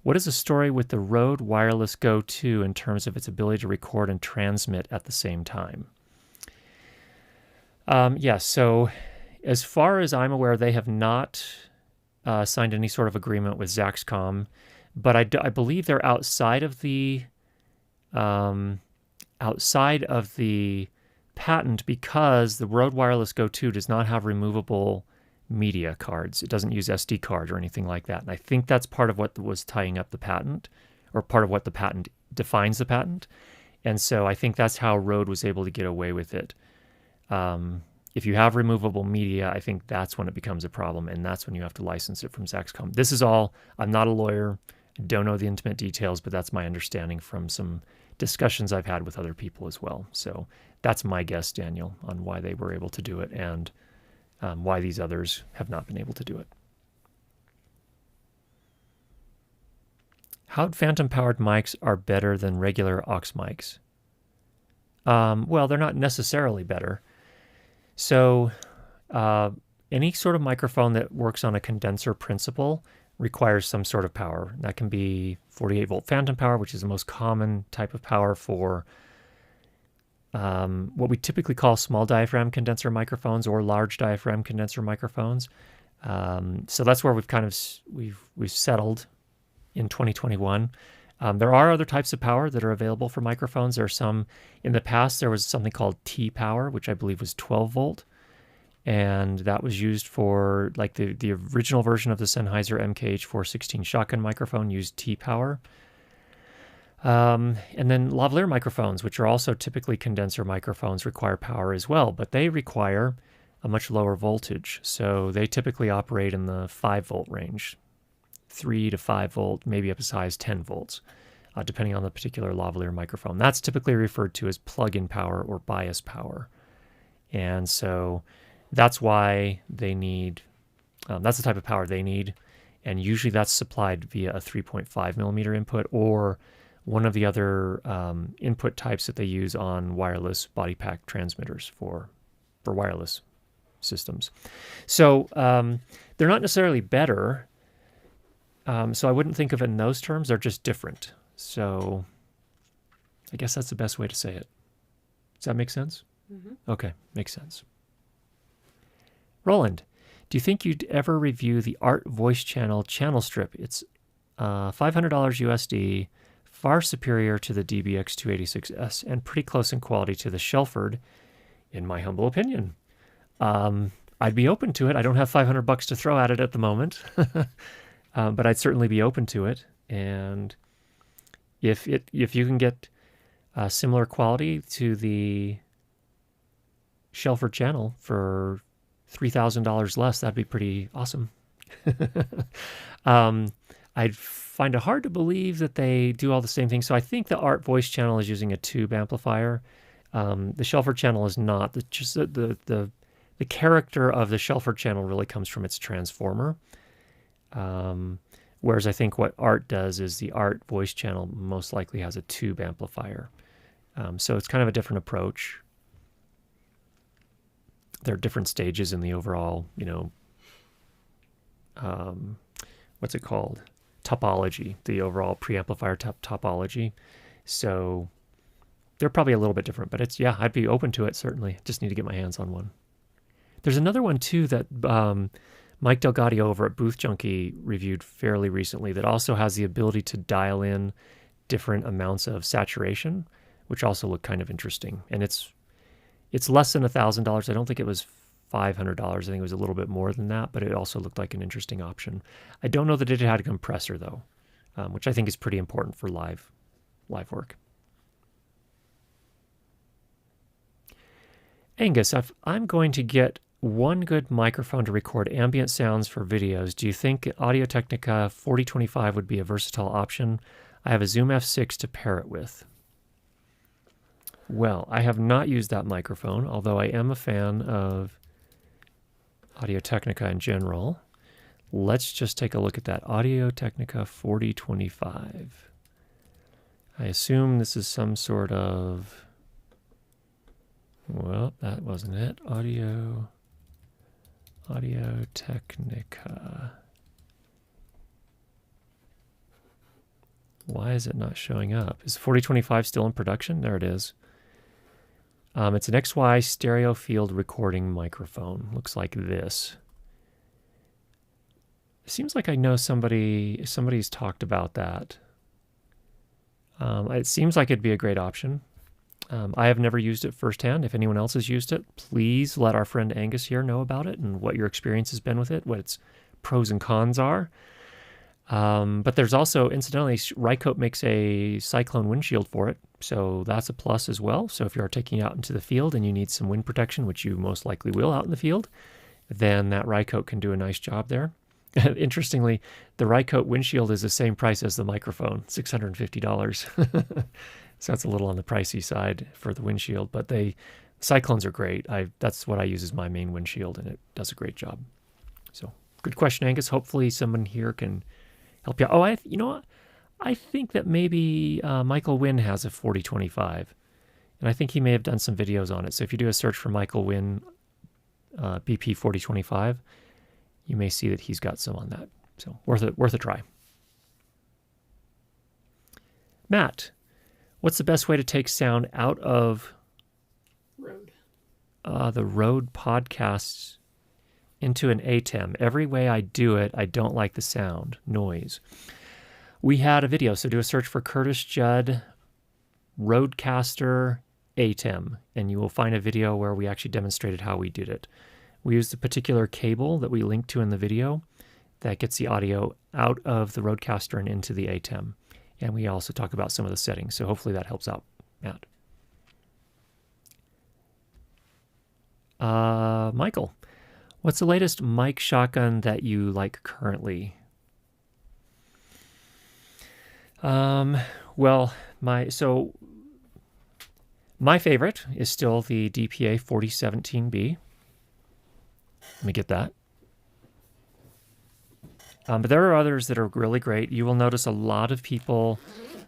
What is the story with the Rode Wireless Go 2 in terms of its ability to record and transmit at the same time? So as far as I'm aware, they have not signed any sort of agreement with Zaxcom, but I believe they're outside of the patent, because the Rode Wireless Go 2 does not have removable media cards. It doesn't use SD cards or anything like that. And I think that's part of what was tying up the patent, or part of what the patent defines the patent. And so I think that's how Rode was able to get away with it. If you have removable media, I think that's when it becomes a problem, and that's when you have to license it from Zaxcom. This is all, I'm not a lawyer, don't know the intimate details, but that's my understanding from some discussions I've had with other people as well. So that's my guess, Daniel, on why they were able to do it, and why these others have not been able to do it. How phantom-powered mics are better than regular aux mics? Well, they're not necessarily better. So any sort of microphone that works on a condenser principle requires some sort of power. That can be 48-volt phantom power, which is the most common type of power for what we typically call small diaphragm condenser microphones or large diaphragm condenser microphones. So that's where we've settled in 2021. There are other types of power that are available for microphones. There are some, in the past, there was something called T-power, which I believe was 12 volt. And that was used for, like, the original version of the Sennheiser MKH416 shotgun microphone used T-power. And then lavalier microphones, which are also typically condenser microphones, require power as well, but they require a much lower voltage. So they typically operate in the 5 volt range, 3 to 5 volt, maybe up as high as 10 volts, depending on the particular lavalier microphone. That's typically referred to as plug-in power or bias power. And so that's why they need, that's the type of power they need. And usually that's supplied via a 3.5 millimeter input, or one of the other input types that they use on wireless body pack transmitters for wireless systems. So they're not necessarily better. So I wouldn't think of it in those terms. They're just different. So I guess that's the best way to say it. Does that make sense? Mm-hmm. Okay, makes sense. Roland, do you think you'd ever review the Art Voice Channel channel strip? It's $500 USD, far superior to the DBX286S, and pretty close in quality to the Shelford, in my humble opinion. I'd be open to it. I don't have $500 to throw at it at the moment, but I'd certainly be open to it. And if you can get similar quality to the Shelford channel for $3,000 less, that'd be pretty awesome. I'd find it hard to believe that they do all the same things. So I think the Art Voice Channel is using a tube amplifier. The Shelford channel is not. The character of the Shelford channel really comes from its transformer. Whereas I think what Art does is the Art Voice Channel most likely has a tube amplifier. So it's kind of a different approach. There are different stages in the overall, what's it called? Topology, the overall preamplifier topology. So they're probably a little bit different, but I'd be open to it, certainly. Just need to get my hands on one. There's another one, too, that Mike Delgadio over at Booth Junkie reviewed fairly recently that also has the ability to dial in different amounts of saturation, which also look kind of interesting. And it's less than $1,000. I don't think it was $500. I think it was a little bit more than that, but it also looked like an interesting option. I don't know that it had a compressor, though, which I think is pretty important for live work. Angus, if I'm going to get one good microphone to record ambient sounds for videos. Do you think Audio-Technica 4025 would be a versatile option? I have a Zoom F6 to pair it with. Well, I have not used that microphone, although I am a fan of Audio-Technica in general. Let's just take a look at that Audio-Technica 4025. I assume this is some sort of... Well, that wasn't it. Audio-Technica. Why is it not showing up? Is 4025 still in production? There it is. It's an XY stereo field recording microphone. Looks like this. It seems like I know somebody's talked about that. It seems like it'd be a great option. I have never used it firsthand. If anyone else has used it, please let our friend Angus here know about it and what your experience has been with it, what its pros and cons are. But there's also, incidentally, Rycote makes a cyclone windshield for it, so that's a plus as well. So if you're taking it out into the field and you need some wind protection, which you most likely will out in the field, then that Rycote can do a nice job there. Interestingly, the Rycote windshield is the same price as the microphone, $650. So that's a little on the pricey side for the windshield, but cyclones are great. That's what I use as my main windshield, and it does a great job. So good question, Angus. Hopefully someone here can help you out. Oh, you know what? I think that maybe Michael Wynn has a 4025, and I think he may have done some videos on it. So if you do a search for Michael Wynn BP 4025, you may see that he's got some on that. So worth a try. Matt, what's the best way to take sound out of Rode? The Rode podcasts into an ATEM? Every way I do it, I don't like the sound, noise. We had a video, so do a search for Curtis Judd Rodecaster ATEM, and you will find a video where we actually demonstrated how we did it. We used a particular cable that we linked to in the video that gets the audio out of the Rodecaster and into the ATEM. And we also talk about some of the settings, so hopefully that helps out, Matt. Michael, what's the latest mic shotgun that you like currently? Well, my favorite is still the DPA 4017B. Let me get that. But there are others that are really great. You will notice a lot of people,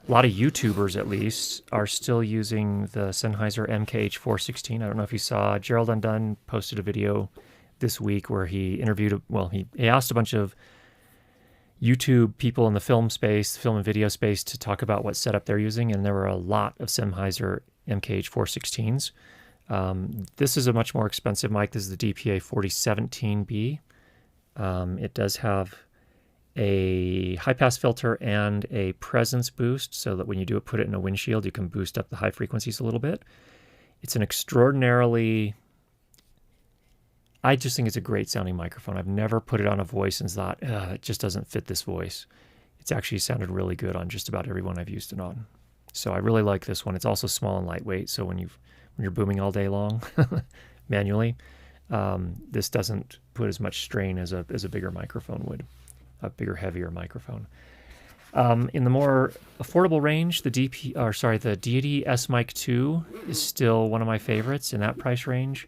a lot of YouTubers at least, are still using the Sennheiser MKH416. I don't know if you saw, Gerald Undone posted a video this week where he interviewed, he asked a bunch of YouTube people in the film and video space to talk about what setup they're using, and there were a lot of Sennheiser MKH416s. This is a much more expensive mic. This is the DPA 4017B. It does have a high-pass filter and a presence boost, so that when you do put it in a windshield, you can boost up the high frequencies a little bit. It's an extraordinarily... I just think it's a great sounding microphone. I've never put it on a voice and thought, it just doesn't fit this voice. It's actually sounded really good on just about everyone I've used it on. So I really like this one. It's also small and lightweight, so when you're booming all day long manually, this doesn't put as much strain as a bigger microphone would, a bigger, heavier microphone. In the more affordable range, the Deity S-Mic 2 is still one of my favorites in that price range.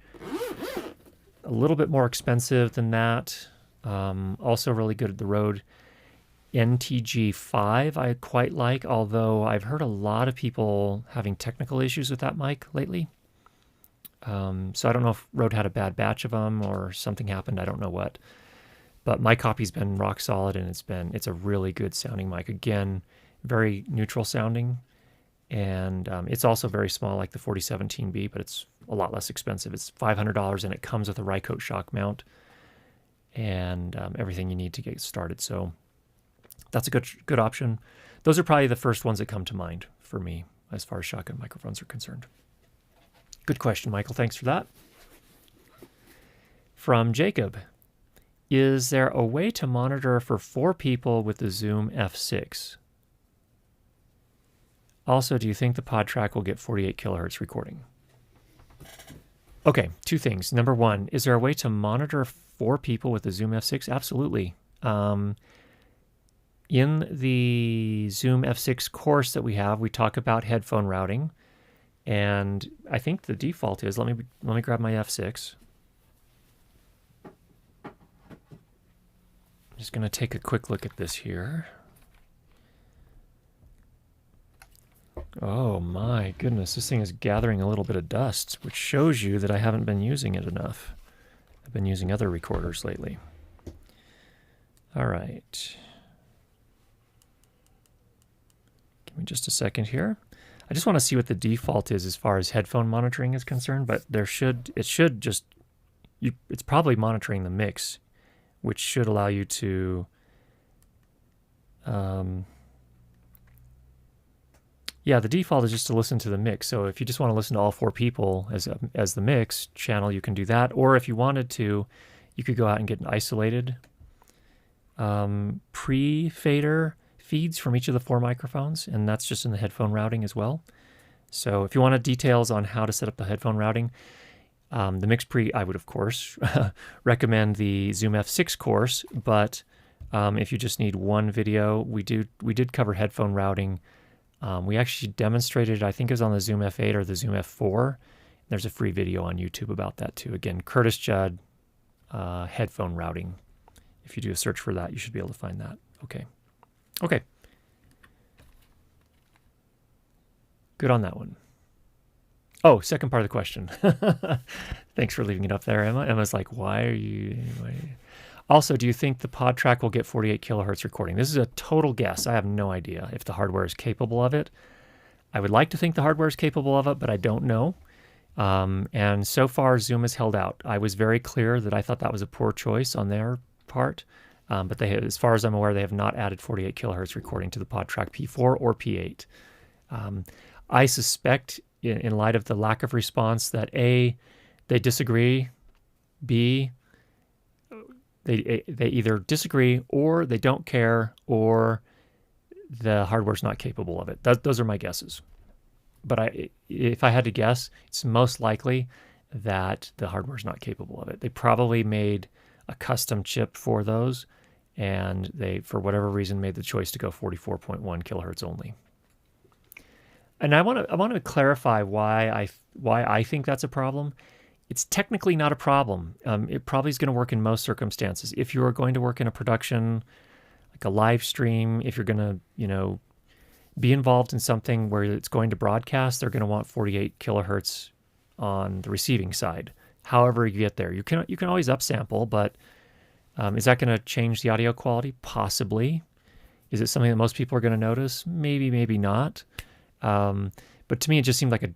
A little bit more expensive than that. Also really good at the Rode NTG5 I quite like, although I've heard a lot of people having technical issues with that mic lately. So I don't know if Rode had a bad batch of them or something happened. I don't know what. But my copy's been rock solid, and it's a really good sounding mic. Again, very neutral sounding, and it's also very small like the 4017B, but it's a lot less expensive. It's $500, and it comes with a Rycote shock mount and everything you need to get started. So that's a good option. Those are probably the first ones that come to mind for me as far as shotgun microphones are concerned. Good question, Michael. Thanks for that. From Jacob, is there a way to monitor for 4 people with the Zoom F6? Also, do you think the PodTrack will get 48 kilohertz recording? Okay, two things. Number one, is there a way to monitor 4 people with the Zoom F6? Absolutely. In the Zoom F6 course that we have, we talk about headphone routing, and I think the default is, let me grab my F6. I'm just going to take a quick look at this here. Oh my goodness, this thing is gathering a little bit of dust, which shows you that I haven't been using it enough. I've been using other recorders lately. All right. Give me just a second here. I just want to see what the default is as far as headphone monitoring is concerned, but it's probably monitoring the mix, which should allow you to yeah, the default is just to listen to the mix. So if you just want to listen to all 4 people as the mix channel, you can do that. Or if you wanted to, you could go out and get an isolated pre-fader feeds from each of the 4 microphones, and that's just in the headphone routing as well. So if you wanted details on how to set up the headphone routing, the mix pre, I would of course recommend the Zoom F6 course, but if you just need one video, we did cover headphone routing. We actually demonstrated, I think it was on the Zoom F8 or the Zoom F4. There's a free video on YouTube about that too. Again, Curtis Judd headphone routing. If you do a search for that, you should be able to find that. Okay. Okay. Good on that one. Oh, second part of the question. Thanks for leaving it up there, Emma. Emma's like, why are you... Also, do you think the pod track will get 48 kilohertz recording? This is a total guess. I have no idea if the hardware is capable of it. I would like to think the hardware is capable of it, but I don't know. And so far, Zoom has held out. I was very clear that I thought that was a poor choice on their part. But they, as far as I'm aware, they have not added 48 kilohertz recording to the PodTrack P4 or P8. I suspect, in light of the lack of response, that A, they disagree, B, they either disagree or they don't care or the hardware's not capable of it. Those are my guesses. But if I had to guess, it's most likely that the hardware's not capable of it. They probably made a custom chip for those, and they, for whatever reason, made the choice to go 44.1 kilohertz only. And I want to clarify why I think that's a problem. It's technically not a problem. It probably is going to work in most circumstances. If you are going to work in a production, like a live stream, if you're going to, be involved in something where it's going to broadcast, they're going to want 48 kilohertz on the receiving side. However you get there, you can always upsample, but is that going to change the audio quality? Possibly. Is it something that most people are going to notice? Maybe, maybe not. But to me, it just seemed like a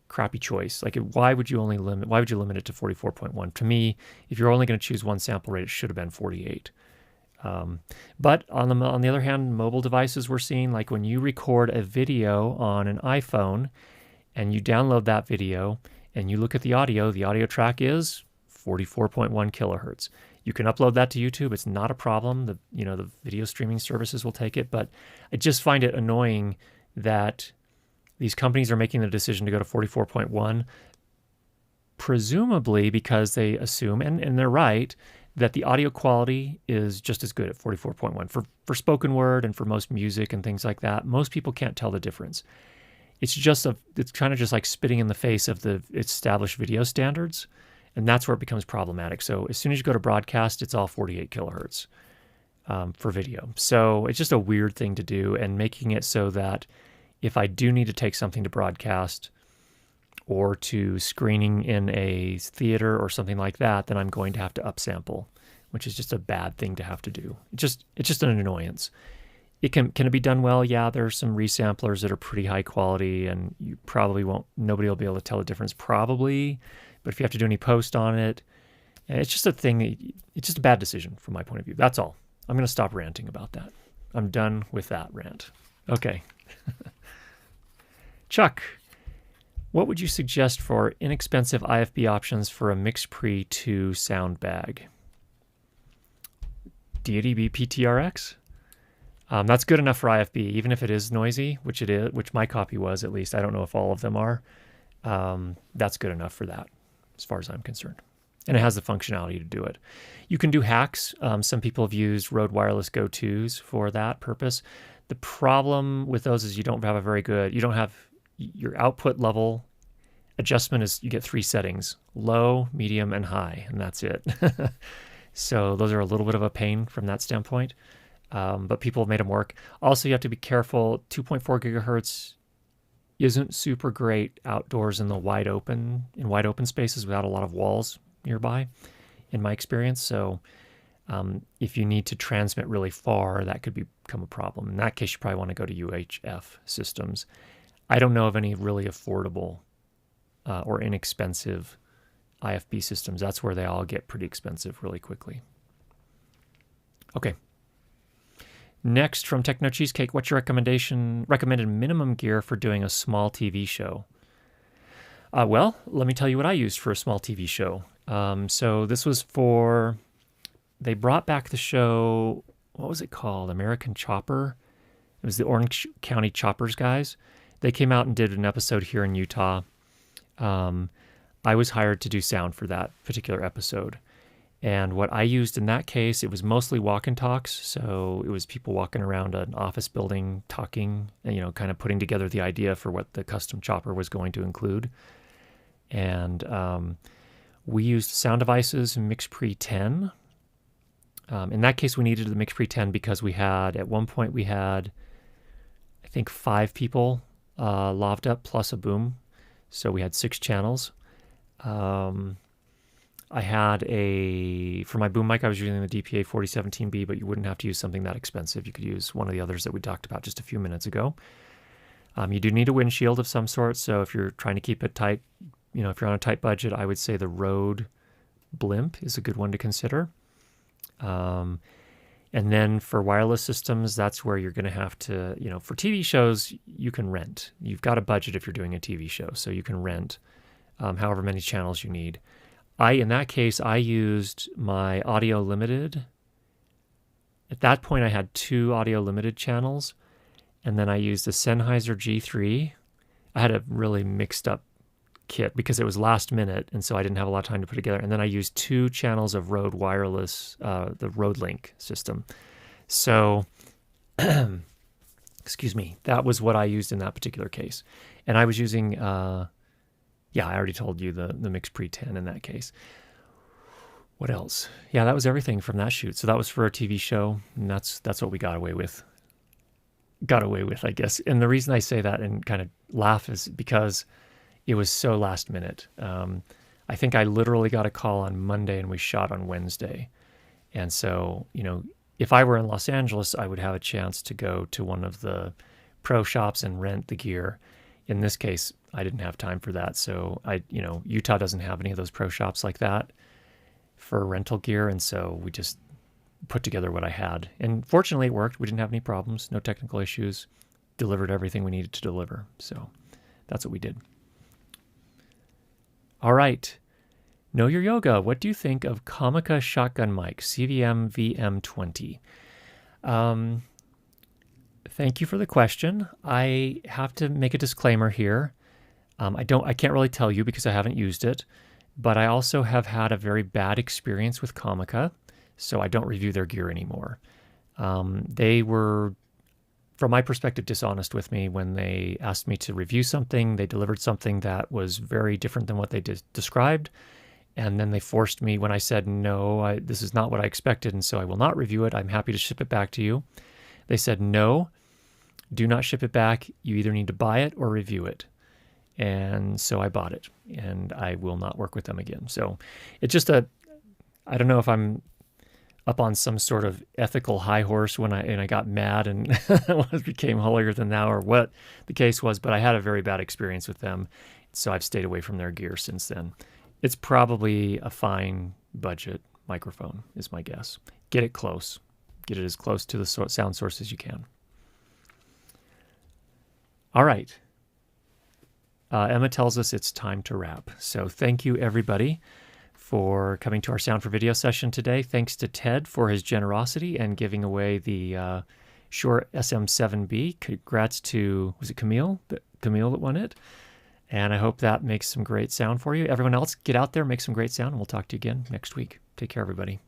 crappy choice. Like, why would you limit it to 44.1? To me, if you're only going to choose one sample rate, it should have been 48. But on the other hand, mobile devices we're seeing, like when you record a video on an iPhone and you download that video and you look at the audio track is 44.1 kilohertz. You can upload that to YouTube. It's not a problem. The video streaming services will take it, but I just find it annoying that these companies are making the decision to go to 44.1, presumably because they assume, and they're right, that the audio quality is just as good at 44.1. For spoken word and for most music and things like that, most people can't tell the difference. It's kind of just like spitting in the face of the established video standards, and that's where it becomes problematic. So as soon as you go to broadcast, it's all 48 kilohertz for video. So it's just a weird thing to do, and making it so that if I do need to take something to broadcast or to screening in a theater or something like that, then I'm going to have to upsample, which is just a bad thing to have to do. It's just an annoyance. Can it be done well? Yeah, there are some resamplers that are pretty high quality, and you probably nobody will be able to tell the difference probably, but if you have to do any post on it, it's just a thing, it's just a bad decision from my point of view. That's all. I'm going to stop ranting about that. I'm done with that rant. Okay. Chuck, what would you suggest for inexpensive IFB options for a Mix Pre 2 sound bag? DADB PTRX? That's good enough for IFB, even if it is noisy, which it is, which my copy was at least. I don't know if all of them are. That's good enough for that. as far as I'm concerned. And it has the functionality to do it. You can do hacks. Some people have used Rode Wireless Go 2s for that purpose. The problem with those is you don't have your output level adjustment is you get 3 settings: low, medium, and high, and that's it. So those are a little bit of a pain from that standpoint, but people have made them work. Also, you have to be careful. 2.4 gigahertz isn't super great outdoors in wide open spaces without a lot of walls nearby, in my experience. So if you need to transmit really far, that could become a problem. In that case, you probably want to go to UHF systems. I don't know of any really affordable or inexpensive IFB systems. That's where they all get pretty expensive really quickly. Okay. Next, from Techno Cheesecake, what's your recommended minimum gear for doing a small TV show? Well, let me tell you what I used for a small TV show. So this was they brought back the show, what was it called? American Chopper? It was the Orange County Choppers guys. They came out and did an episode here in Utah. I was hired to do sound for that particular episode. And what I used in that case, it was mostly walk and talks. So it was people walking around an office building talking, and, kind of putting together the idea for what the custom chopper was going to include. And we used sound devices MixPre 10. In that case, we needed the MixPre 10 because at one point we had, I think, 5 people lobbed up plus a boom. So we had 6 channels. I had for my boom mic, I was using the DPA 4017B, but you wouldn't have to use something that expensive. You could use one of the others that we talked about just a few minutes ago. You do need a windshield of some sort. So if you're trying to keep it tight, if you're on a tight budget, I would say the Rode Blimp is a good one to consider. And then for wireless systems, that's where you're going to have to, for TV shows, you can rent. You've got a budget if you're doing a TV show, so you can rent however many channels you need. In that case, I used my Audio Limited. At that point, I had 2 Audio Limited channels, and then I used a Sennheiser G3. I had a really mixed up kit because it was last minute, and so I didn't have a lot of time to put together. And then I used 2 channels of Rode Wireless, the Rode Link system. So, excuse me, that was what I used in that particular case. And I was using, I already told you the MixPre 10 in that case. What else? Yeah, that was everything from that shoot. So that was for a TV show, and that's what we got away with. I guess. And the reason I say that and kind of laugh is because it was so last minute. I think I literally got a call on Monday and we shot on Wednesday. And so, if I were in Los Angeles, I would have a chance to go to one of the pro shops and rent the gear. In this case, I didn't have time for that. So Utah doesn't have any of those pro shops like that for rental gear. And so we just put together what I had. And fortunately it worked. We didn't have any problems, no technical issues, delivered everything we needed to deliver. So that's what we did. All right. Know Your Yoga. What do you think of Comica Shotgun Mic CVM VM20? Thank you for the question. I have to make a disclaimer here. I can't really tell you because I haven't used it, but I also have had a very bad experience with Comica, so I don't review their gear anymore. They were, from my perspective, dishonest with me when they asked me to review something. They delivered something that was very different than what they described, and then they forced me when I said, no, this is not what I expected, and so I will not review it. I'm happy to ship it back to you. They said, no, do not ship it back. You either need to buy it or review it. And so I bought it, and I will not work with them again. So it's just I don't know if I'm up on some sort of ethical high horse when I got mad and became holier than thou or what the case was, but I had a very bad experience with them. So I've stayed away from their gear since then. It's probably a fine budget microphone is my guess. Get it close. Get it as close to the sound source as you can. All right. Emma tells us it's time to wrap. So thank you, everybody, for coming to our Sound for Video session today. Thanks to Ted for his generosity and giving away the Shure SM7B. Congrats to, was it Camille that won it? And I hope that makes some great sound for you. Everyone else, get out there, make some great sound, and we'll talk to you again next week. Take care, everybody.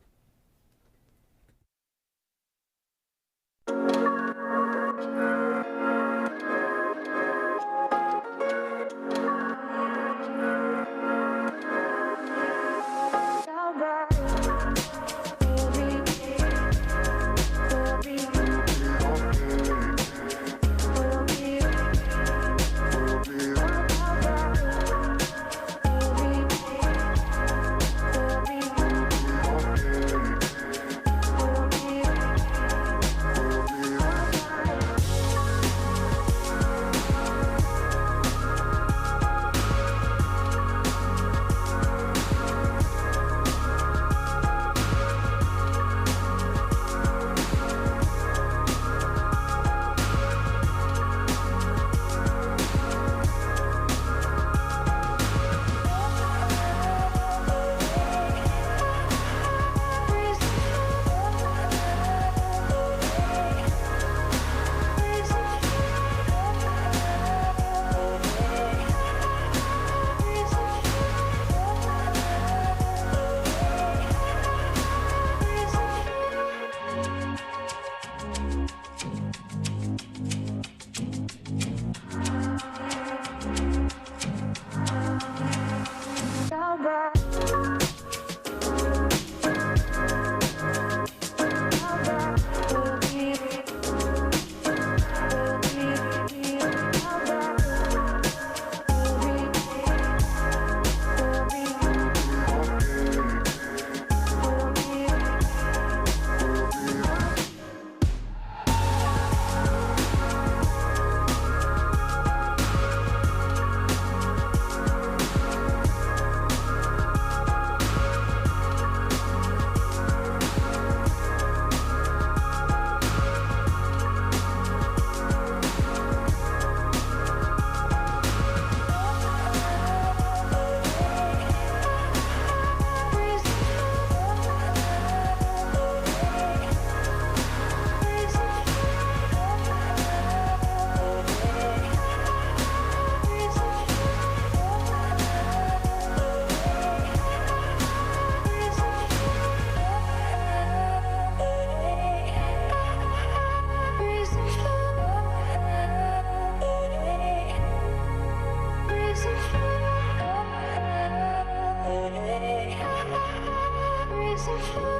Reason for